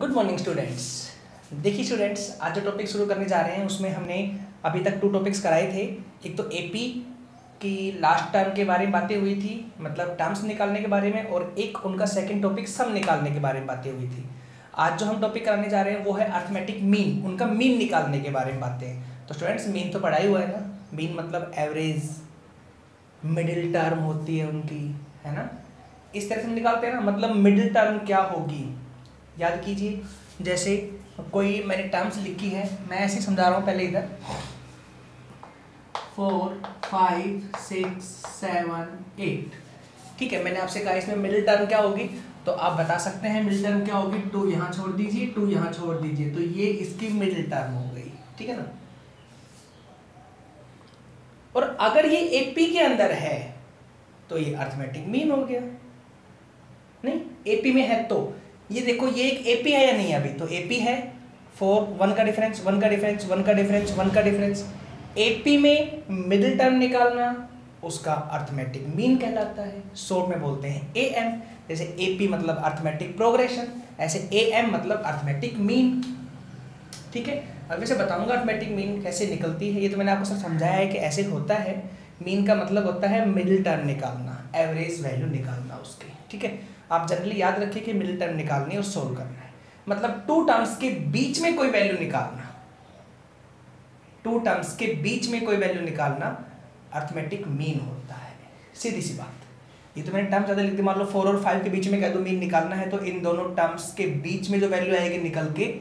Good morning students. देखिए students, आज जो टॉपिक शुरू करने जा रहे हैं उसमें हमने अभी तक 2 टॉपिक्स कराए थे। एक तो एपी की लास्ट टर्म के बारे में बातें हुई थी, मतलब टर्म्स निकालने के बारे में, और एक उनका सेकंड टॉपिक सम निकालने के बारे में बातें हुई थी। आज जो हम टॉपिक कराने जा रहे हैं वो है अर्थमेटिक मीन, उनका मीन निकालने के बारे में बातें। तो स्टूडेंट्स, मीन तो पढ़ा ही हुआ है ना। मीन मतलब एवरेज, मिडिल टर्म होती है उनकी, है ना। इस तरह से हम निकालते हैं ना, मतलब मिडिल टर्म क्या होगी याद कीजिए। जैसे कोई मैंने टर्म्स लिखी है, मैं ऐसे समझा रहा हूँ पहले इधर 4 5 6 7 8, ठीक है। मैंने आपसे कहा इसमें मिडिल टर्म क्या होगी, तो आप बता सकते हैं मिडिल टर्म क्या होगी। 2 यहाँ छोड़ दीजिए, 2 यहाँ छोड़ दीजिए, तो ये इसकी मिडिल टर्म हो गई, ठीक है ना। और अगर ये एपी के अंदर है तो ये अर्थमेटिक मीन हो गया। नहीं, एपी में है तो ये देखो, ये एक एपी है या नहीं। अभी तो एपी है 4 1 का डिफरेंस, 1 का डिफरेंस, 1 का डिफरेंस, 1 का डिफरेंस। एपी में मिडिल टर्म निकालना उसका अर्थमेटिक मीन कहलाता है। शॉर्ट में बोलते हैं एएम। जैसे एपी मतलब अर्थमेटिक प्रोग्रेशन, ऐसे एएम मतलब अर्थमेटिक मीन, ठीक है। अब वैसे बताऊंगा अर्थमेटिक मीन कैसे निकलती है। ये तो मैंने आपको सब समझाया है कि ऐसे होता है। मीन का मतलब होता है मिडिल टर्म निकालना, एवरेज वैल्यू निकालना उसकी, ठीक है। आप जनरली याद रखिए कि मिडिल टर्म निकालनी है और सोल्व करना है, मतलब 2 टर्म्स के बीच में कोई वैल्यू निकालना। 2 टर्म्स के बीच में कोई वैल्यू निकालना अर्थमेटिक मीन होता है, सीधी सी बात। ये तो मैंने टर्म ज़्यादा लिख दी, मान लो 4 और 5 के बीच में कह दो मीन निकालना है, तो इन दोनों टर्म्स के बीच में जो वैल्यू आएगी निकल के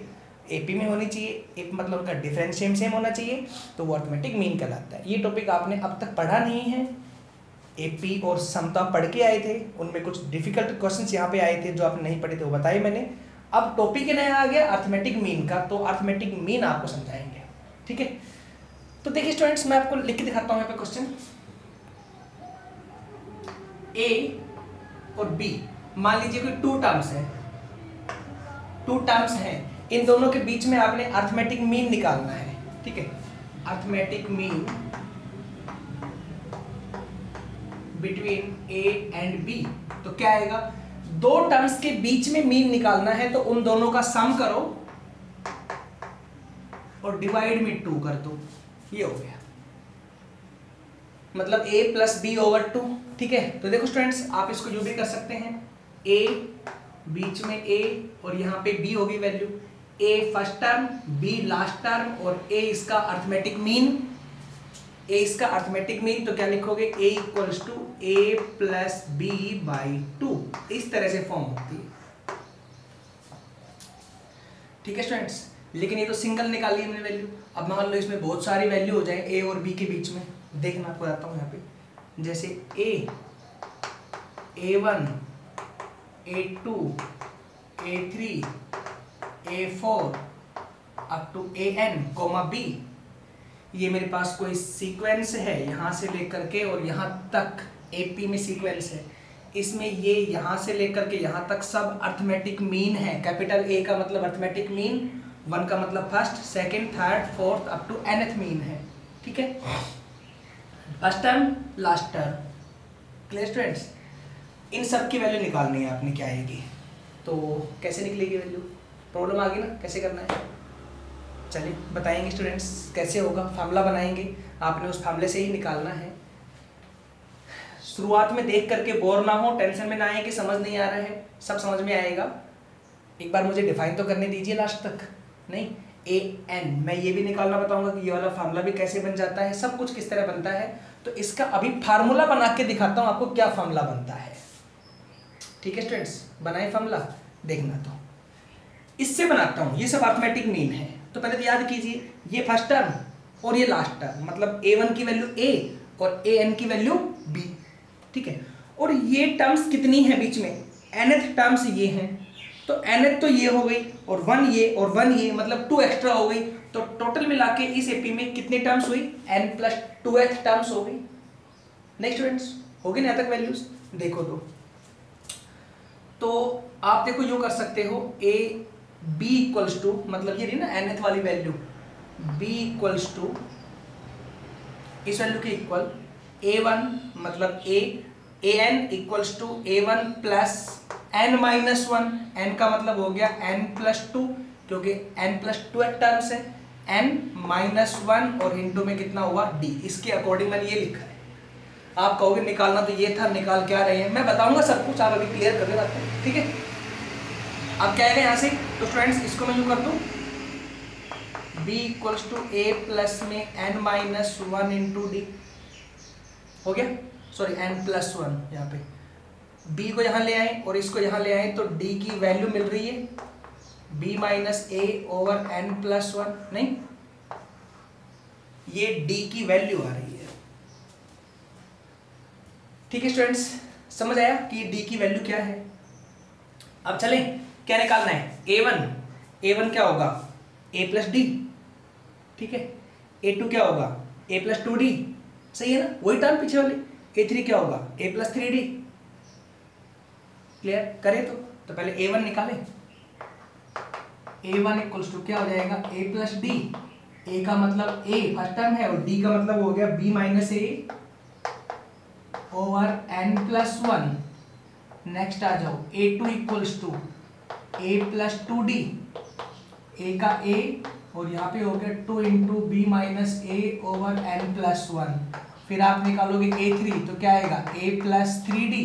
एपी में होनी चाहिए। एक मतलब उनका डिफरेंस सेम होना चाहिए, तो वो अर्थमेटिक मीन कहलाता है। ये टॉपिक आपने अब तक पढ़ा नहीं है। एपी और समता पढ़ के आए थे, उनमें कुछ डिफिकल्ट क्वेश्चंस यहाँ पे आए थे जो आपने नहीं पढ़े थे, वो बताए मैंने। अब टॉपिक नया आ गया अर्थमेटिक मीन का, तो अर्थमेटिक मीन आपको समझाएंगे, ठीक है। तो देखिए स्टूडेंट्स, मैं आपको लिख के दिखाता हूँ यहाँ पे क्वेश्चन। ए और बी, मान लीजिए कोई 2 टर्म्स है, 2 टर्म्स हैं, इन दोनों के बीच में आपने अर्थमेटिक मीन निकालना है, ठीक है। Arithmetic mean between a and b, तो क्या आएगा, 2 टर्म्स के बीच में मीन निकालना है, तो उन दोनों का सम करो और डिवाइड में 2 कर दो, ये हो गया। मतलब a प्लस बी ओवर 2, ठीक है। तो देखो स्टूडेंट्स, आप इसको जो भी कर सकते हैं, a बीच में a और यहाँ पे b होगी value, a first term, b last term, और a इसका अर्थमेटिक मीन। a इसका अर्थमेटिक मीन तो क्या लिखोगे, a equals to a plus b by 2, इस तरह से फॉर्म होती है, ठीक है स्टूडेंट्स। लेकिन ये तो सिंगल निकाली हमने वैल्यू। अब मान लो इसमेइसमें बहुत सारी वैल्यू हो जाए a और b के बीच में, देखना आपको बताता हूँ यहाँ पे। जैसे a, a1, a2, a3, a4 up to an, b, ये मेरे पास कोई सीक्वेंस है यहाँ से लेकर के और यहाँ तक एपी में सीक्वेंस है। इसमें ये यहाँ से लेकर के यहाँ तक सब अर्थमेटिक मीन है। कैपिटल ए का मतलब अर्थमेटिक मीन, 1 का मतलब first, second, third, fourth up to nth mean है, ठीक है। First term, last term, clear students. इन सब की वैल्यू निकालनी है आपने, क्या आएगी, तो कैसे निकलेगी वैल्यू, प्रॉब्लम आ गई ना, कैसे करना है। चलिए बताएंगे स्टूडेंट्स कैसे होगा। फार्मूला बनाएंगे, आपने उस फार्मूले से ही निकालना है। शुरुआत में देख करके बोर ना हो, टेंशन में ना आए कि समझ नहीं आ रहा है, सब समझ में आएगा। एक बार मुझे डिफाइन तो करने दीजिए लास्ट तक। नहीं, ए एन, मैं ये भी निकालना बताऊंगा कि ये वाला फार्मूला भी कैसे बन जाता है, सब कुछ किस तरह बनता है। तो इसका अभी फार्मूला बना के दिखाता हूँ आपको क्या फार्मूला बनता है, ठीक है स्टूडेंट्स। बनाए फार्मूला, देखना। तो इससे बनाता हूँ, ये सब अर्थमेटिक मीन है। तो पहले तो याद कीजिए, ये फर्स्ट टर्म और ये लास्ट टर्म, मतलब a1 की वैल्यू a और an की वैल्यू b, ठीक है। और ये टर्म्स कितनी है बीच में, nth टर्म्स ये हैं, तो nth तो ये हो गई, और 1 ये और 1 ये, मतलब 2 एक्स्ट्रा हो गई। तो टोटल मिला के इस एपी में कितनी टर्म्स हुई, n प्लस 2th टर्म्स हो गई। नेक्स्ट स्टूडेंट्स, होगी ना यहाँ तक वैल्यूज, देखो। तो आप देखो यो कर सकते हो, a b इक्वल्स टू, मतलब ये रही ना nth वाली वैल्यू, b इक्वल्स टू इस वैल्यू के इक्वल a1 मतलब a, an equals to a1 plus n minus one, n का मतलब हो गया n+2, क्योंकि n+2 टर्म्स है, n माइनस वन और इंटू में कितना हुआ d, इसके अकॉर्डिंग मैंने ये लिखा है। आप कहोगे निकालना तो ये था, निकाल क्या रहे हैं, मैं बताऊंगा सब कुछ, आप अभी क्लियर कर लेते हैं, ठीक है। अब क्या है यहाँ से, तो स्टूडेंट्स इसको मैं यूँ कर दूँ, b = a प्लस में n minus one into D, हो गया, सॉरी n+1, यहाँ पे b को यहाँ ले आए और इसको यहाँ ले आए, तो d की वैल्यू मिल रही है b minus a over n+1, नहीं, ये d की वैल्यू आ रही है, ठीक है स्टूडेंट्स, समझ आया कि d की वैल्यू क्या है। अब चलें, क्या निकालना है, a1 क्या होगा a प्लस डी, ठीक है, a2 क्या होगा a प्लस 2d, सही है ना, वही टर्म पीछे वाली, a3 क्या होगा a प्लस 3d, क्लियर करें तो पहले a1 निकालें, a1 = क्या हो जाएगा a प्लस डी, a का मतलब a फर्स्ट टर्म है और d का मतलब हो गया b minus a over n+1, next आ जाओ a2 = a plus 2d, a का a और यहाँ पे हो गया 2 into b minus a over n+1, फिर आप निकालोगे a3 तो क्या आएगा a प्लस 3d,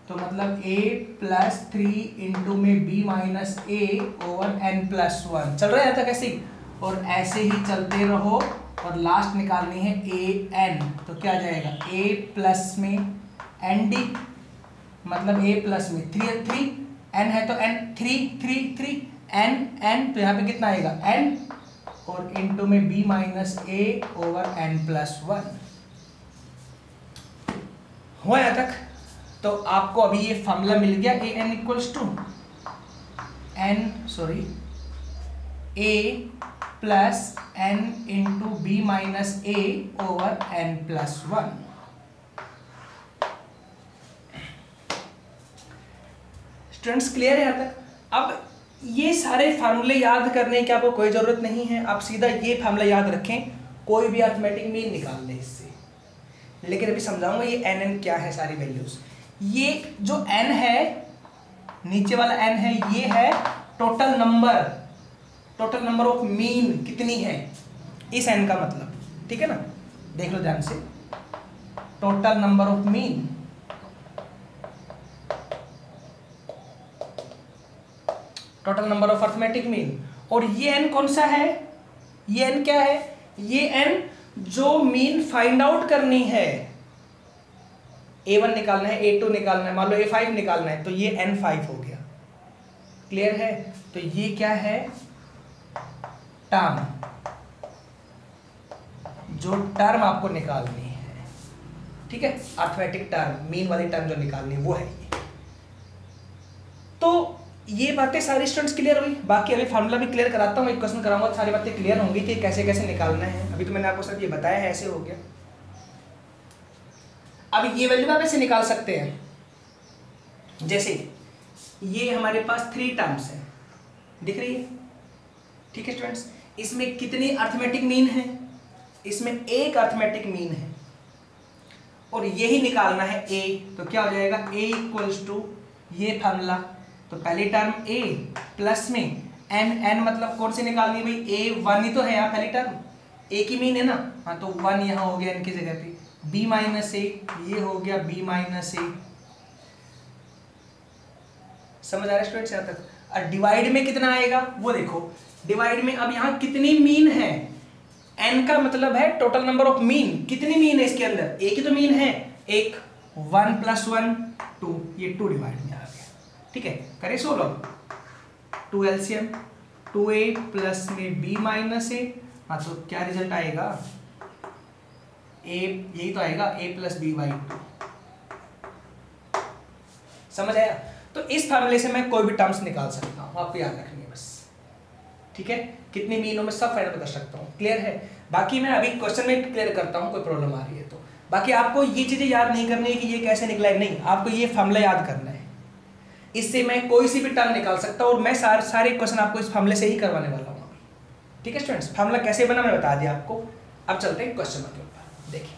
तो मतलब a प्लस 3 इंटू में b minus a over n+1, चल रहा है था कैसे, और ऐसे ही चलते रहो और लास्ट निकालनी है an, तो क्या आ जाएगा a प्लस में nd, मतलब a प्लस में 3 n है तो n 3 n, तो यहाँ पे कितना आएगा n और इंटू में b minus a over n+1, हुआ यहाँ तक। तो आपको अभी ये फॉर्मूला मिल गया an = a plus n into b minus a over n+1। Students clear है यहाँ तक। अब ये सारे फार्मूले याद करने की आपको कोई ज़रूरत नहीं है, आप सीधा ये फार्मूला याद रखें, कोई भी अरिथमेटिक मीन निकाल लें इससे। लेकिन अभी समझाऊंगा ये n क्या है, सारी वैल्यूज। ये जो n है, नीचे वाला n है, ये है टोटल नंबर ऑफ मीन कितनी है, इस n का मतलब, ठीक है ना, देख लो ध्यान से, total number of mean, total number of arithmetic mean. और ये n कौन सा है, ये n क्या है, ये n जो मीन फाइंड आउट करनी है, a1 निकालना है, a2 निकालना है, मान लो a5 निकालना है, तो ये n5 हो गया, क्लियर है। तो ये क्या है, टर्म, जो टर्म आपको निकालनी है, ठीक है, अरिथमेटिक टर्म, मीन वाली टर्म जो निकालनी वो है ये। तो ये बातें सारी स्टूडेंट्स क्लियर हुई। बाकी अभी फार्मूला भी क्लियर कराता हूँ, एक क्वेश्चन कराऊंगा तो सारी बातें क्लियर होंगी कि कैसे कैसे निकालना है। अभी तो मैंने आपको सिर्फ ये बताया है, ऐसे हो गया। अब ये वैल्यू आप ऐसे निकाल सकते हैं, जैसे ये हमारे पास 3 टर्म्स है, दिख रही है, ठीक है स्टूडेंट्स। इसमें कितनी अरिथमेटिक मीन है, इसमें एक अरिथमेटिक मीन है और यही निकालना है a, तो क्या हो जाएगा a = ये फार्मूला, तो पहली टर्म a प्लस में n मतलब कौन सी निकालनी है भाई, a1 ही तो है यहाँ, पहली टर्म a की मीन है ना, हाँ, तो 1 यहाँ हो गया n की जगह पे, b माइनस a, ये हो गया b माइनस a, समझ आ रहा है स्टूडेंट्स यहाँ तक। और डिवाइड में कितना आएगा वो देखो, डिवाइड में अब यहाँ कितनी मीन है, n का मतलब है टोटल नंबर ऑफ मीन, कितनी मीन है इसके अंदर, एक ही तो मीन है, एक, 1 + 1 2, ये 2 डिवाइड में आ गया, ठीक है। करें सोल्व, 2 LCM, 2a प्लस में b माइनस a, हाँ, तो क्या रिजल्ट आएगा, a, यही तो आएगा a + b/2, समझ आया। तो इस फार्मूले से मैं कोई भी टर्म्स निकाल सकता हूँ, आपको याद रखनी है बस, ठीक है, कितनी मीनों में सब फाइंड कर सकता हूँ, क्लियर है। बाकी मैं अभी क्वेश्चन में क्लियर करता हूँ, कोई प्रॉब्लम आ रही है तो। बाकी आपको ये चीज़ें याद नहीं करनी है कि ये कैसे निकला है, नहीं, आपको ये फार्मूला याद करना है, इससे मैं कोई सी भी टर्म निकाल सकता हूँ और मैं सारे क्वेश्चन आपको इस फार्मूले से ही करवाने वाला हूँ, ठीक है स्टूडेंट्स। फार्मूला कैसे बना मैं बता दिया आपको। अब चलते हैं क्वेश्चन के ऊपर, देखिए।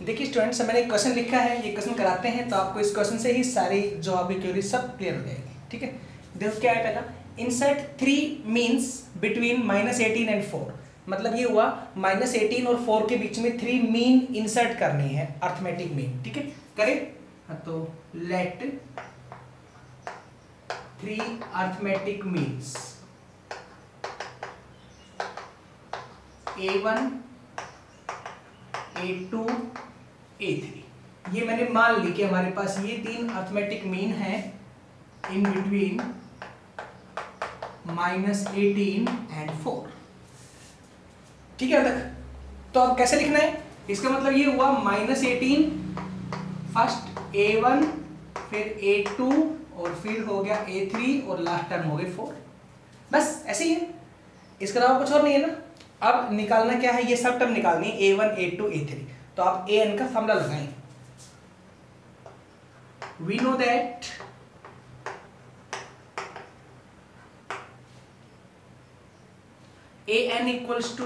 देखिए स्टूडेंट्स, मैंने एक क्वेश्चन लिखा है, ये क्वेश्चन कराते हैं तो आपको इस क्वेश्चन से ही सारी जो आपकी क्वेरी सब क्लियर हो जाएगी। ठीक है, देखो क्या है पहला, इंसर्ट 3 मीन्स बिटवीन -18 एंड 4। मतलब ये हुआ -18 और 4 के बीच में 3 मीन इंसर्ट करनी है, अर्थमेटिक मीन। ठीक है, करें। हाँ, तो late 3 arithmetic means A1 A2 A3। ये मैंने मान ली कि हमारे पास ये 3 अर्थमेटिक मीन है इन बिटवीन -18 एंड 4। ठीक है तक। तो अब कैसे लिखना है, इसका मतलब ये हुआ -18 फर्स्ट A1 फिर A2 और फिर हो गया A3 और लास्ट टर्म हो गए 4। बस ऐसे ही है, इसके अलावा कुछ और नहीं है ना। अब निकालना क्या है, ये सब टर्म निकालनी है A1 A2 A3। तो आप an का फॉर्मूला लगाएं। We know that an equals to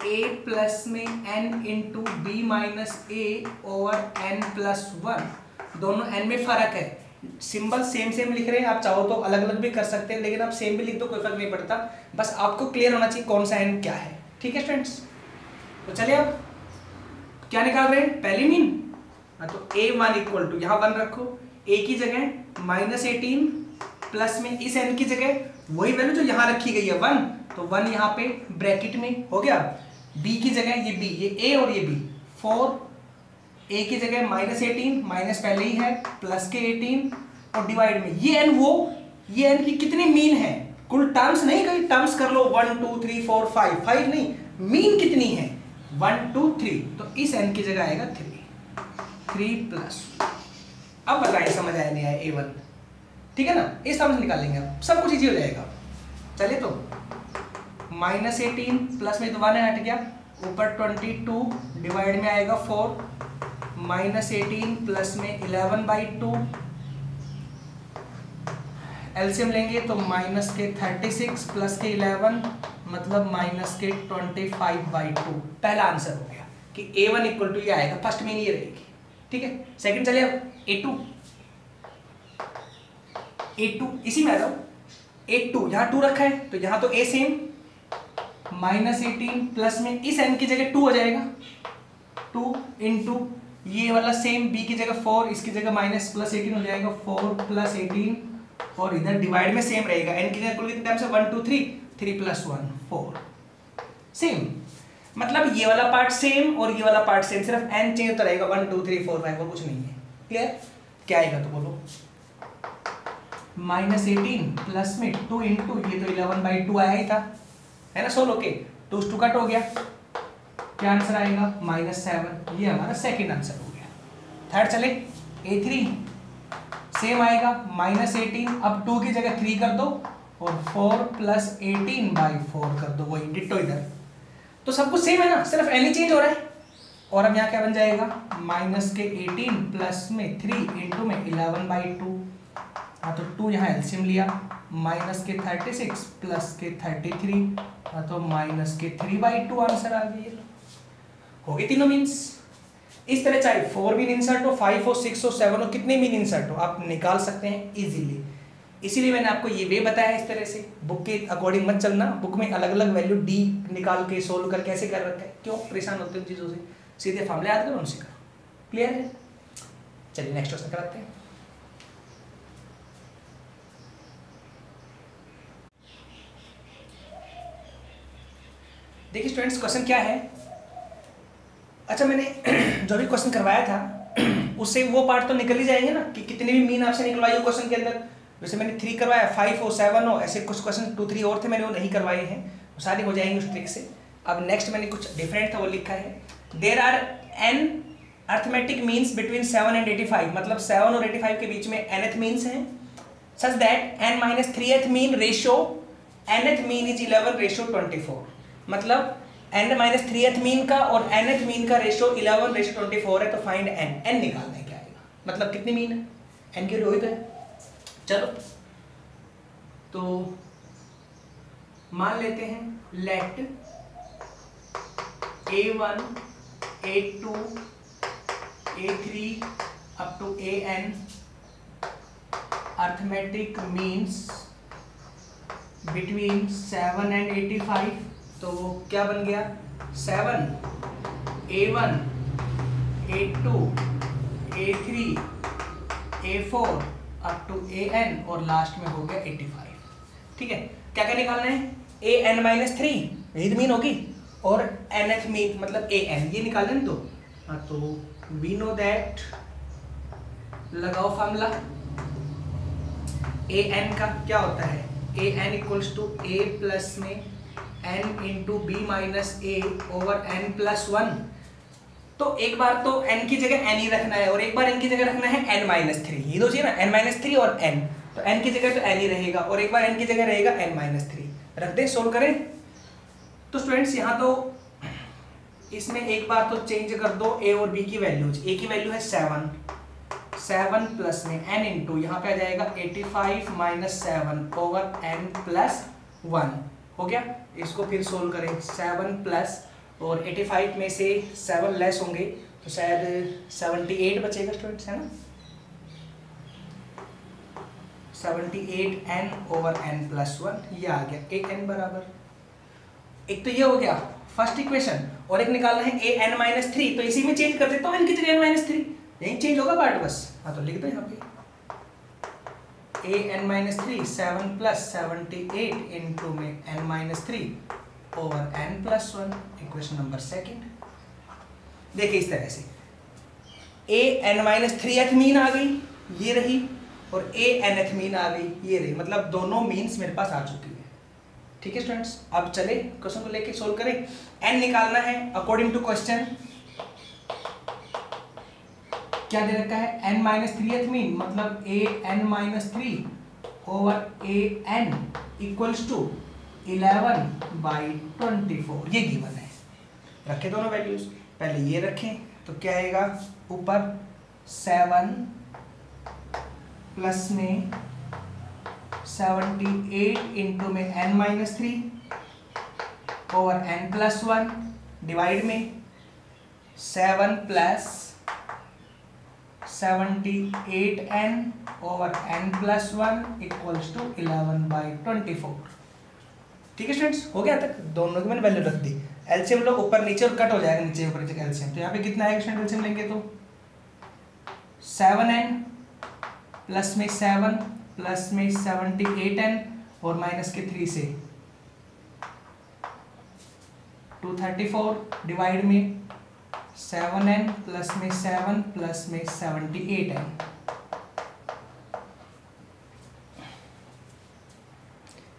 a plus में n into b minus a over n plus 1। दोनों n में फर्क है, सिंबल सेम सेम लिख रहे हैं, आप चाहो तो अलग अलग भी कर सकते हैं, लेकिन आप सेम भी लिख दो, कोई फर्क नहीं पड़ता। बस आपको क्लियर होना चाहिए कौन सा n क्या है। ठीक है स्टूडेंट्स, तो चलिए अब क्या निकाल रहे हैं, पहली मीन। तो A1 इक्वल टू, यहाँ 1 रखो, a की जगह -18 प्लस में इस n की जगह वही वैल्यू जो यहाँ रखी गई है 1, तो 1 यहाँ पे ब्रैकेट में हो गया। b की जगह ये b, ये a और ये b, 4 a की जगह -18 माइनस पहले ही है प्लस के 18 और डिवाइड में ये n, वो ये n की कितनी मीन है, कुल टर्म्स नहीं, कई टर्म्स कर लो 1 2 3 4 5 नहीं, मीन कितनी है 1 2 3, तो इस n की जगह आएगा 3 प्लस। अब बताइए समझ आया नहीं आया A1। ठीक है ना, इस तरह से निकालेंगे आप, सब कुछ इजी हो जाएगा। चलिए तो -18 प्लस में तो 1 हट गया, ऊपर 22 डिवाइड में आएगा 4, -18 प्लस में 11/2, एलसीएम लेंगे तो माइनस के 36 प्लस के 11 मतलब माइनस के 25/2। पहला आंसर हो गया कि A1 इक्वल टू ये आएगा, फर्स्ट मीन ये रहेगी। ठीक है, सेकंड चलिए अब A2 इसी में आ जाओ। A2 यहाँ 2 रखा है तो यहाँ तो A सेम, -18 प्लस में इस n की जगह 2 हो जाएगा, 2 इंटू ये वाला सेम b की जगह 4, इसकी जगह माइनस प्लस 18 हो जाएगा, 4 प्लस 18 और इधर डिवाइड में सेम रहेगा, n की जगह कुल कितने टाइम्स है 1 2 3, 3 प्लस 1 4 सेम। मतलब ये वाला पार्ट सेम और ये वाला पार्ट सेम, सिर्फ n चेंज होता रहेगा, 1 2 3 4 5 और कुछ नहीं है। क्लियर, क्या आएगा तो बोलो, -18 प्लस में 2 इंटू ये तो 11/2 आया ही था, है ना, सोल्व होके 2 2 कट हो गया, क्या आंसर आएगा -7। ये हमारा सेकंड आंसर हो गया। थर्ड चले A3 सेम आएगा, -18 अब 2 की जगह 3 कर दो और 4 प्लस 18/4 कर दो, वही डिट्टो इधर, तो सब कुछ सेम है ना, सिर्फ n ही चेंज हो रहा है। और अब यहाँ क्या बन जाएगा, माइनस के 18 प्लस में 3 इंटू में 11/2, हाँ तो 2 यहाँ एलसीएम लिया, माइनस के 36 प्लस के 33, हाँ तो माइनस के 3/2 आंसर आ गया। हो गए तीनों मीन्स। इस तरह चाहे 4 मीन इंसर्ट हो, 5 हो, 6 हो, 7 हो, कितने मीन इंसर्ट हो आप निकाल सकते हैं इजीली। इसीलिए मैंने आपको ये वे बताया, इस तरह से बुक के अकॉर्डिंग मत चलना, बुक में अलग अलग वैल्यू डी निकाल के सोल्व कर कैसे कर रखा है, क्यों परेशान होते हैं चीज़ों से, सीधे फॉर्मूले याद करो उनसे करो। क्लियर है, चलिए नेक्स्ट क्वेश्चन कराते हैं। देखिए स्टूडेंट्स क्वेश्चन क्या है, अच्छा मैंने जो भी क्वेश्चन करवाया था उससे वो पार्ट तो निकल ही जाएंगे ना कि कितने भी मीन आपसे निकलवाई हो क्वेश्चन के अंदर। जैसे मैंने 3 करवाया, 5 हो, 7 हो, ऐसे कुछ क्वेश्चन 2 3 और थे मैंने वो नहीं करवाए हैं, वो सारे हो जाएंगे उस ट्रिक से। अब नेक्स्ट मैंने कुछ डिफरेंट था वो लिखा है, there are n arithmetic means between 7 and 85, मतलब 7 और 85 के बीच में nth मीन्स हैं, such that n-3th mean ratio nth mean is 11:24, मतलब n-3th मीन का और nth मीन का रेशियो 11:24 है, तो फाइंड n निकालना है, क्या आएगा, मतलब कितनी मीन है, n की रोहित है। चलो तो मान लेते हैं let A1 A2 A3 up to AN arithmetic means between 7 and 85। तो क्या बन गया 7 A1 A2 A3 A4 up to AN और लास्ट में हो गया 85। ठीक है, क्या क्या निकालना है AN-3 यही तो मीन होगी और nth मीन मतलब AN ये निकालना है। तो वी नो दैट, लगाओ फार्मूला। AN का क्या होता है AN equals to A plus में N into b minus a over N plus 1। तो एक बार तो N की जगह N ही रखना है और एक बार N की जगह रखना है N-3। ये दो चाहिए ना, N-3 और N। तो N की जगह तो N ही रहेगा और एक बार N की जगह रहेगा N-3। रख दे, सोल्व करें। तो स्टूडेंट्स यहाँ तो इसमें एक बार तो चेंज कर दो A और B की वैल्यूज। A की वैल्यू है 7 प्लस में N इंटू यहाँ पे आ जाएगा 85 माइनस 7 ओवर N प्लस 1 हो गया। इसको फिर सोल्व करें 7 प्लस और 85 में से 7 लेस होंगे तो शायद 78 बचेगा स्टूडेंट्स, है ना। 78 N ओवर N प्लस 1 ये आ गया AN बराबर। एक तो ये हो गया फर्स्ट इक्वेशन और एक निकालना है AN-3। तो इसी में चेंज कर देता हूँ N की जगह N-3, यही चेंज होगा पार्ट बस। हाँ तो लिख दो यहाँ पे AN-3 7 प्लस 78 इंटू में N-3 over N plus 1 equation number second. देखिए इस तरह से AN-3th मीन आ गई ये रही और ANth मीन आ गई ये रही, मतलब दोनों मीन्स मेरे पास आ चुकी है। ठीक है स्टूडेंट्स, अब चले क्वेश्चन को लेके सोल्व करें। N निकालना है अकॉर्डिंग टू क्वेश्चन। क्या दे रखा है N-3th मीन मतलब AN-3 over AN equals to 11/24 ये गिवन है। रखे दोनों वैल्यूज, पहले ये रखें तो क्या आएगा ऊपर 7 प्लस में 78 इंटू में N-3 over N plus 1 divide में 7 plus 78N over N plus 1 equals to 11/24। ठीक है स्टूडेंट्स, हो गया तक। दोनों की मैंने वैल्यू रख दी। एलसीएम लोग ऊपर नीचे और कट हो जाएगा, नीचे ऊपर एलसीएम। तो यहाँ पे कितना आएगा स्टूडेंट एलसीएम लेंगे तो 7N प्लस में 7 प्लस में 78N और माइनस के 3 से 234 डिवाइड में 7N प्लस में 7 प्लस में 78N।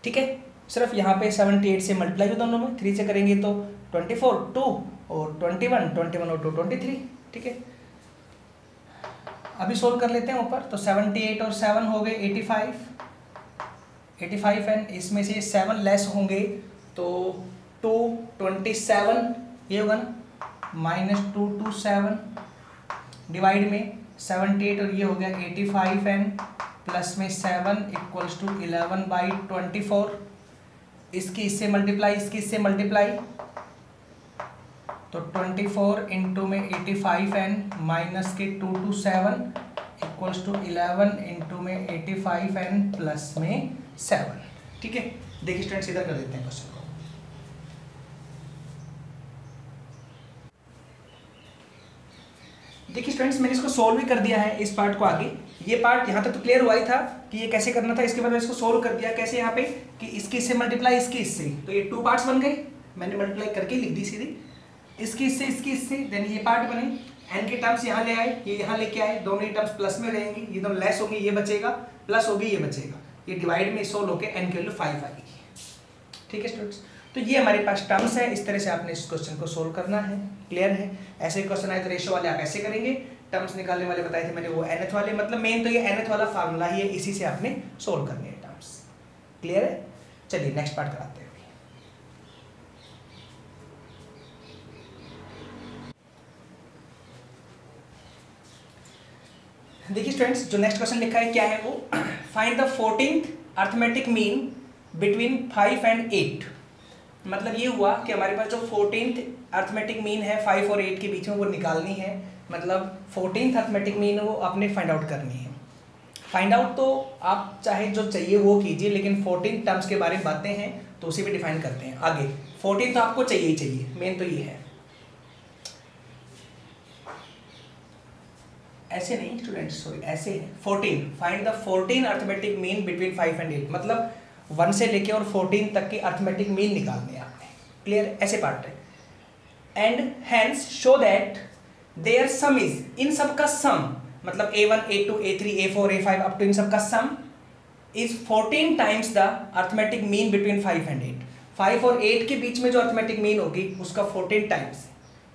ठीक है, सिर्फ यहाँ पे 78 से मल्टीप्लाई भी दोनों में 3 से करेंगे तो 24 2 और 21 और 2 23। ठीक है, अभी सोल्व कर लेते हैं ऊपर। तो 78 और 7 हो गए 85N, इसमें से 7 लेस होंगे तो 227 ये होगा ना, माइनस 227 डिवाइड में 78 और ये हो गया 85N प्लस में 7 इक्वल्स टू 11/24। इसकी इससे मल्टीप्लाई, इसकी इससे मल्टीप्लाई तो 24 इंटू में 85N माइनस के 227 इक्वल्स टू 11 इंटू में 85N प्लस में 7। ठीक है, देखिए स्टूडेंट्स इधर कर देते हैं क्वेश्चन को। देखिए स्टूडेंट्स मैंने इसको सोल्व भी कर दिया है इस पार्ट को। आगे ये पार्ट यहाँ तक तो क्लियर हुआ ही था कि ये कैसे करना था। इसके बाद मैं इसको सोल्व कर दिया कैसे यहाँ पे कि इसकी इससे मल्टीप्लाई इसकी इससे, तो ये 2 पार्ट्स बन गए। मैंने मल्टीप्लाई करके लिख दी सीधी, इसकी इससे देन ये पार्ट बने। n के टर्म्स यहाँ ले आए, ये यहाँ लेके आए, दोनों ही टर्म्स प्लस में रहेंगे, ये दोनों लेस होंगे, ये बचेगा, प्लस होगी ये बचेगा, ये डिवाइड में सोल्व होकर n की वैल्यू 5 आएगी। ठीक है स्टूडेंट्स, तो ये हमारे पास टर्म्स है। इस तरह से आपने इस क्वेश्चन को सोल्व करना है। क्लियर है? ऐसे क्वेश्चन आए तो रेशो वाले आप ऐसे करेंगे, टर्म्स निकालने वाले बताए थे मैंने वो nth वाले, मतलब मेन तो ये nth वाला फार्मूला ही है, इसी से आपने सोल्व करने हैं टर्म्स। क्लियर है? चलिए नेक्स्ट पार्ट कराते हैं। देखिए स्टूडेंट्स जो नेक्स्ट क्वेश्चन लिखा है क्या है वो, find the 14th arithmetic mean between 5 and 8। मतलब ये हुआ कि हमारे पास जो 14th अर्थमेटिक मीन है 5 और 8 के बीच में वो निकालनी है, मतलब 14th अर्थमेटिक मीन वो आपने फाइंड आउट करनी है। फाइंड आउट तो आप चाहे जो चाहिए वो कीजिए, लेकिन 14 टर्म्स के बारे में बातें हैं तो उसी पे डिफाइन करते हैं आगे। 14 तो आपको चाहिए ही चाहिए, मेन तो ये है। ऐसे नहीं स्टूडेंट्स, सॉरी ऐसे है 14, find the 14 arithmetic mean between 5 and 8, मतलब 1 से लेके और 14 तक के अर्थमेटिक मीन निकालने हैं आपने। क्लियर, ऐसे पार्ट है। And hence show that their sum is, इन सब का सम मतलब a1 a2 a3 a4 a5 up to इन सब का सम is 14 times the arithmetic mean between 5 and 8। 5 और 8 के बीच में जो अर्थमेटिक मीन होगी उसका 14 टाइम्स।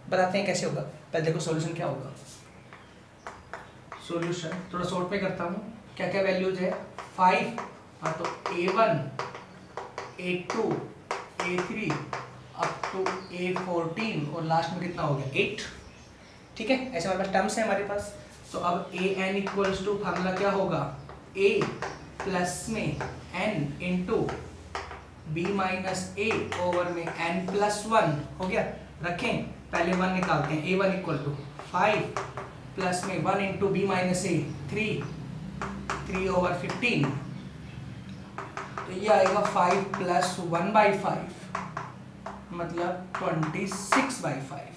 बताते हैं कैसे होगा, पहले देखो सॉल्यूशन क्या होगा। सॉल्यूशन थोड़ा शॉर्ट में करता हूँ, क्या क्या वैल्यूज है 5, हाँ तो a1 a2 a3 up to a14 और लास्ट में कितना हो गया 8। ठीक है, ऐसे हमारे पास टर्म्स है हमारे पास। तो अब A N equals to formula क्या होगा, a प्लस में n into b minus a over में n प्लस 1 हो गया। रखें पहले 1 निकालते हैं, a1 इक्वल टू 5 प्लस में 1 इंटू बी माइनस ए 3 ओवर 15, तो ये आएगा 5 प्लस 1/5 मतलब 26/5।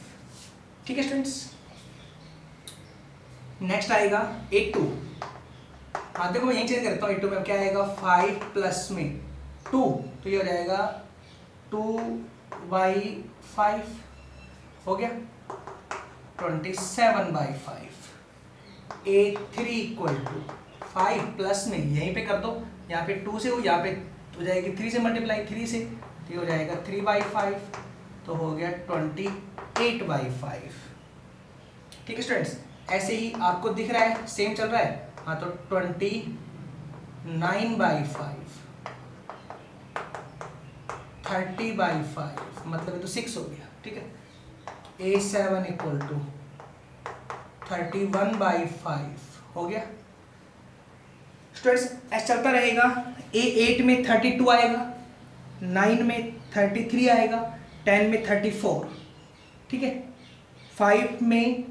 ठीक है स्टूडेंट्स, नेक्स्ट आएगा a2। हाँ देखो मैं यही चेंज करता हूँ, a2 में क्या आएगा 5 प्लस में 2, तो ये हो जाएगा 2/5 हो गया 27/5। a3 इक्वल टू 5 प्लस में यहीं पे कर दो, यहाँ पे 2 से हो, यहाँ पे हो जाएगी 3 से मल्टीप्लाई 3 से, तो ये हो जाएगा 3/5, तो हो गया 28/5। ठीक है स्टूडेंट्स, ऐसे ही आपको दिख रहा है सेम चल रहा है, हाँ तो 29/5 30/5 मतलब ये तो 6 हो गया। ठीक है, a7 इक्वल टू 31/5 हो गया। स्टूडेंट्स ऐसा चलता रहेगा, a8 में 32 आएगा, 9 में 33 आएगा, 10 में 34। ठीक है, 5 में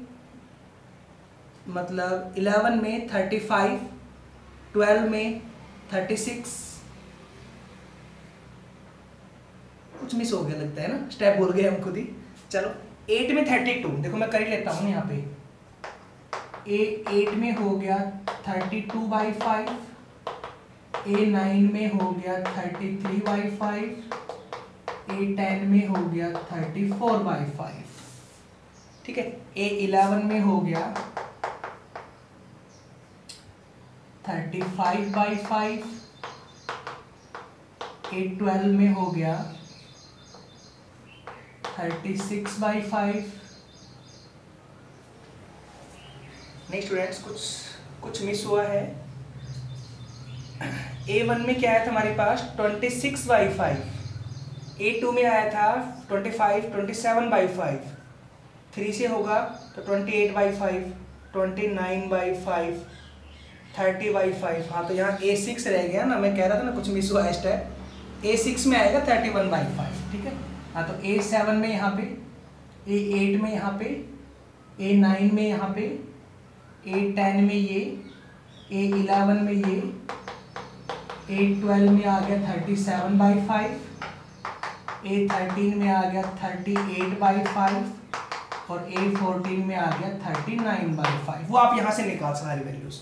मतलब 11 में 35, 12 में 36, कुछ मिस हो गया लगता है ना, स्टेप भूल गए हम खुद ही। चलो 8 में 32, देखो मैं कर ही लेता हूँ यहाँ पे, a8 में हो गया 32/5, a9 में हो गया 33/5, a10 में हो गया 34/5। ठीक है, a11 में हो गया 35/5, a12 में हो गया 36/5। नहीं स्टूडेंट्स, कुछ मिस हुआ है। a1 में क्या आया था हमारे पास 26/5, a2 में आया था 25 27/5, 3 से होगा तो 28/5, 29/5, 30/5। हाँ तो यहाँ a6 रह गया ना, मैं कह रहा था ना कुछ मिस हुआ है स्टेप। a6 में आएगा 31/5। ठीक है, हाँ तो a7 में यहाँ पे, a8 में यहाँ पे, a9 में यहाँ पे, a10 में ये, a11 में ये, a12 में आ गया 37/5, a13 में आ गया 38/5 और a14 में आ गया 39/5। वो आप यहाँ से निकाल सारी वैल्यूज।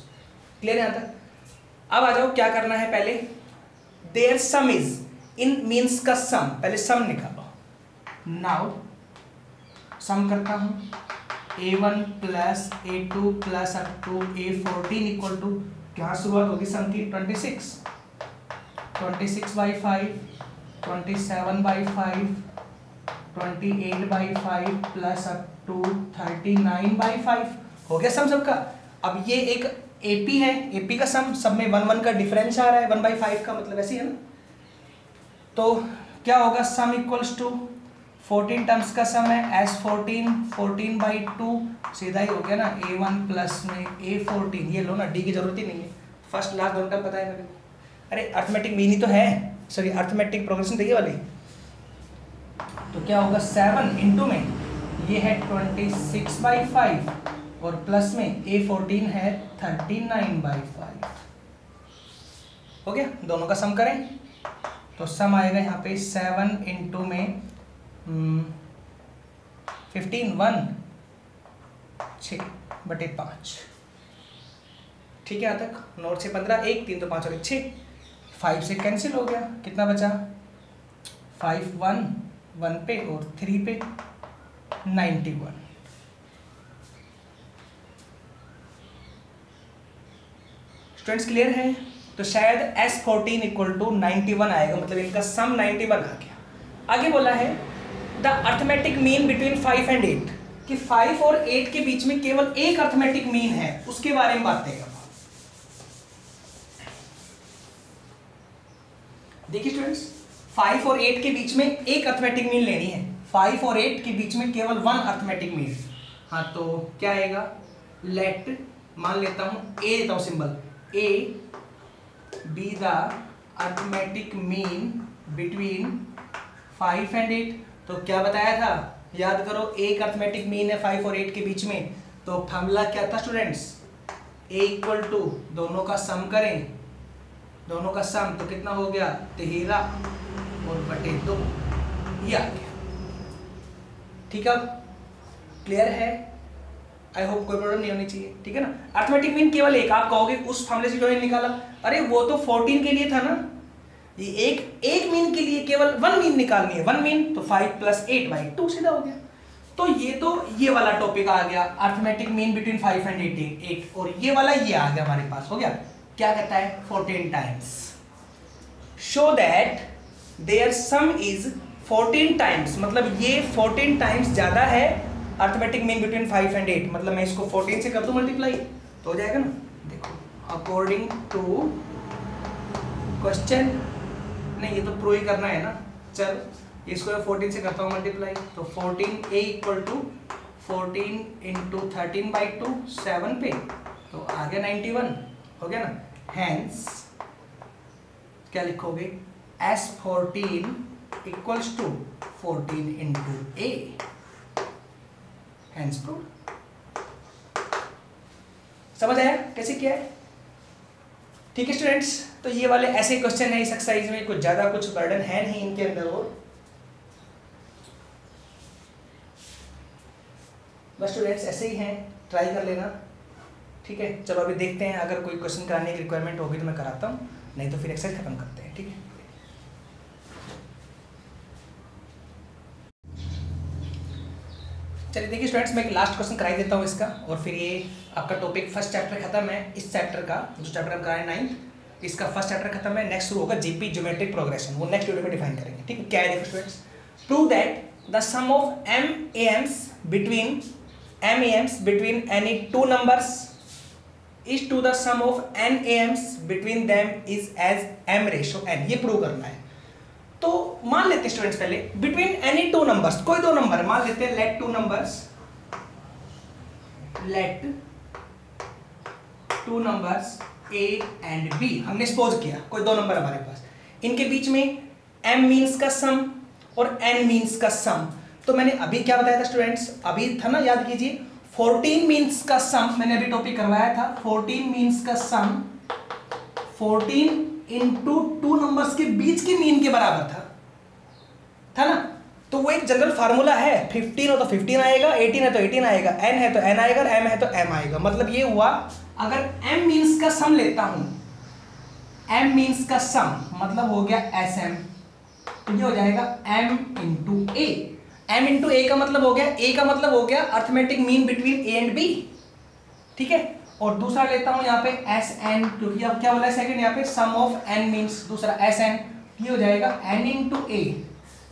क्लियर है यहाँ तक? अब आ जाओ, क्या करना है पहले, देयर सम इज, इन मीन्स का सम, पहले सम निकालो। नाउ सम करता हूँ, a1 plus a2 plus up to a14 equal to, क्या शुरुआत होगी सम की 26, 26/5, 27/5, 28/5 प्लस अप टू 39/5 हो गया सम सबका। अब ये एक AP है, AP का सम, सब में 1 1 का डिफरेंस आ रहा है, 1/5 का मतलब ऐसे है ना। तो क्या होगा, सम इक्वल्स टू 14 टर्म्स का सम है, S14 14/2, सीधा ही हो गया ना, A1 प्लस में A14। ये लो ना, D की जरूरत ही नहीं है, फर्स्ट लास्ट दोनों टर्म पता है मेरे को। अरे अर्थमेटिक मीन ही तो है, सॉरी अर्थमेटिक प्रोग्रेशन देखिए वाली, तो क्या होगा 7 इंटू में ये है 26/5 और प्लस में A14 है 39/5। हो गया, दोनों का सम करें तो सम आएगा यहाँ पे 7 इंटू में 15 6/5। ठीक है, यहाँ तक 9 से 15 1 3 तो 5 और 6 5 से कैंसिल हो गया, कितना बचा 5 1 पे और 3 पे 91। स्टूडेंट्स क्लियर है? तो शायद S14 इक्वल टू 91 आएगा, मतलब इनका सम 91 आ गया। आगे बोला है the arithmetic mean between 5 and 8, कि 5 और 8 के बीच में केवल एक अर्थमेटिक मीन है, उसके बारे में बात करेगा। देखिए स्टूडेंट्स, 5 और 8 के बीच में एक अर्थमेटिक मीन लेनी है। 5 और 8 के बीच में केवल वन अर्थमेटिक मीन। हाँ, तो क्या आएगा, लेट मान लेता हूं ए देता हूं symbol, A be the arithmetic mean between 5 and 8। तो क्या बताया था, याद करो, एक अर्थमेटिक मीन है 5 और 8 के बीच में। तो फॉर्मूला क्या था स्टूडेंट्स, ए इक्वल टू दोनों का सम करें, दोनों का सम तो कितना हो गया 13 और बटे 2, ये आ गया। ठीक है, क्लियर है? आई होप कोई प्रॉब्लम नहीं होनी चाहिए। ठीक है ना, अर्थमेटिक मीन केवल एक। आप कहोगे उस फॉर्मूले से क्यों नहीं निकाला, अरे वो तो 14 के लिए था ना, ये एक मीन के लिए केवल वन मीन निकालनी है। वन मीन तो 5 + 8/2 सीधा हो गया। तो ये वाला टॉपिक आ गया, अर्थमेटिक मीन बिटवीन 5 एंड 8, और ये वाला ये आ गया हमारे पास। हो गया, क्या कहता है 14 times, show that their sum is 14 times, मतलब ये 14 टाइम्स ज्यादा है अर्थमेटिक मीन बिटवीन 5 एंड 8। मतलब मैं इसको 14 से कर दूं मल्टीप्लाई तो हो जाएगा ना। देखो, अकॉर्डिंग टू क्वेश्चन, नहीं ये तो प्रूव ही करना है ना। चल इसको 14 से करता हूँ मल्टीप्लाई, तो 14 ए इक्वल टू 14 इंटू 13/2 7 पे, तो आ गया 91। हो गया ना। हैंस क्या लिखोगे, S14 equals to 14 into a, hence prove. समझ आया कैसे किया है? ठीक है स्टूडेंट्स, तो ये वाले ऐसे क्वेश्चन है इस एक्सरसाइज में, कुछ ज्यादा कुछ बर्डन है नहीं इनके अंदर, और बस स्टूडेंट्स ऐसे ही हैं, ट्राई कर लेना। ठीक है, चलो अभी देखते हैं, अगर कोई क्वेश्चन कराने की रिक्वायरमेंट होगी तो मैं कराता हूँ, नहीं तो फिर एक्सरसाइज खत्म करते हैं। ठीक है, चलिए देखिए स्टूडेंट्स, मैं एक लास्ट क्वेश्चन कराई देता हूँ इसका, और फिर ये आपका टॉपिक फर्स्ट चैप्टर खत्म है। इस चैप्टर का जो चैप्टर हम कराए 9th, इसका फर्स्ट चैप्टर खत्म है। नेक्स्ट शुरू होगा जीपी ज्योमेट्रिक प्रोग्रेशन, वो नेक्स्ट वीडियो में डिफाइन करेंगे। ठीक है, क्या है देखो students, prove that the sum of MAMs between any two numbers is to the sum of NAMs between them is as M/N। ये प्रूव करना है। तो मान लेते हैं स्टूडेंट्स, पहले बिटवीन एनी टू नंबर्स, कोई दो नंबर मान लेते हैं, let two numbers A and B, हमने सपोज किया कोई दो नंबर हमारे पास, इनके बीच में M मीन्स का सम और N मीन्स का सम। तो मैंने अभी क्या बताया था स्टूडेंट्स, अभी था ना, याद कीजिए, 14 मीन्स का सम मैंने अभी टॉपिक करवाया था। 14 मीन्स का सम 14 इंटू टू नंबर्स के बीच के मीन के बराबर था ना। तो वो एक जनरल फार्मूला है, 15 हो तो 15 आएगा, 18 है तो 18 आएगा, n है तो n आएगा, m है तो m आएगा। मतलब ये हुआ, अगर m मीन्स का सम लेता हूं, m मीन्स का सम मतलब हो गया sm, तो ये हो जाएगा m into a। m into a का मतलब हो गया, a का मतलब हो गया arithmetic mean between a and b। ठीक है, और दूसरा लेता हूं यहाँ पे Sn, क्योंकि अब क्या बोला है सेकंड, यहाँ पे सम ऑफ n मीन्स दूसरा Sn, ये हो जाएगा n इंटू a,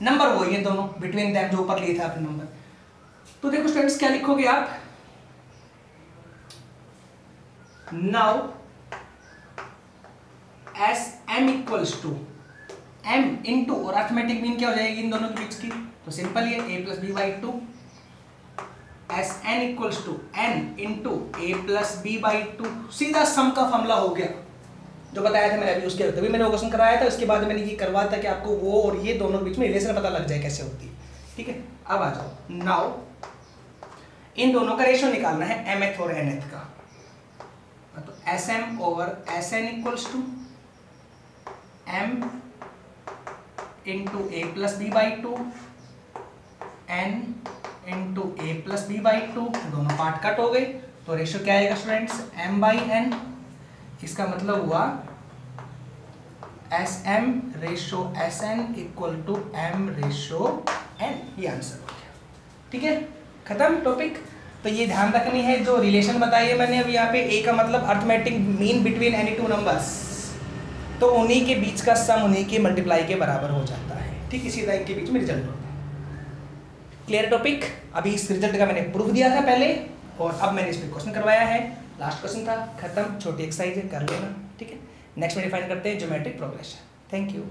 नंबर वो ये दोनों बिटवीन दैम जो ऊपर लिए थे आपने नंबर। तो देखो स्टूडेंट्स क्या लिखोगे आप, now Sm equals to m into, और अर्थमेटिक मीन क्या हो जाएगी इन दोनों के बीच की, तो सिंपल ये a + b/2, Sn equals to n into a + b/2, सीधा सम का फॉर्मूला हो गया जो बताया था मैंने अभी। उसके तभी मैंने वो क्वेश्चन कराया था, उसके बाद मैंने ये करवाया था कि आपको वो और ये दोनों के बीच में रिलेशन पता लग जाए कैसे होती है। ठीक है, अब आ जाओ, नाउ इन दोनों का रेशियो निकालना है mth और nth का, तो sm over sn equals to m into a plus b by two n into a plus b by two, दोनों पार्ट कट हो गए, तो रेशियो क्या आएगा स्टूडेंट्स, m बाई n। इसका मतलब हुआ sm ratio sn equal to m ratio n, ये आंसर हो गया। ठीक है, खत्म टॉपिक। तो ये ध्यान रखनी है, जो रिलेशन बताई है मैंने अभी यहाँ पे, a का मतलब arithmetic mean between any two numbers, तो उन्हीं के बीच का सम उन्हीं के मल्टीप्लाई के बराबर हो जाता है। ठीक, इसी तरह के बीच में रिजल्ट होता है। Clear topic. अभी इस रिजल्ट का मैंने प्रूफ दिया था पहले, और अब मैंने इस पर क्वेश्चन करवाया है। लास्ट क्वेश्चन था, खत्म, छोटी एक्सरसाइज है, कर लेना। ठीक है, नेक्स्ट में डिफाइन करते हैं ज्योमेट्रिक प्रोग्रेशन। Thank you.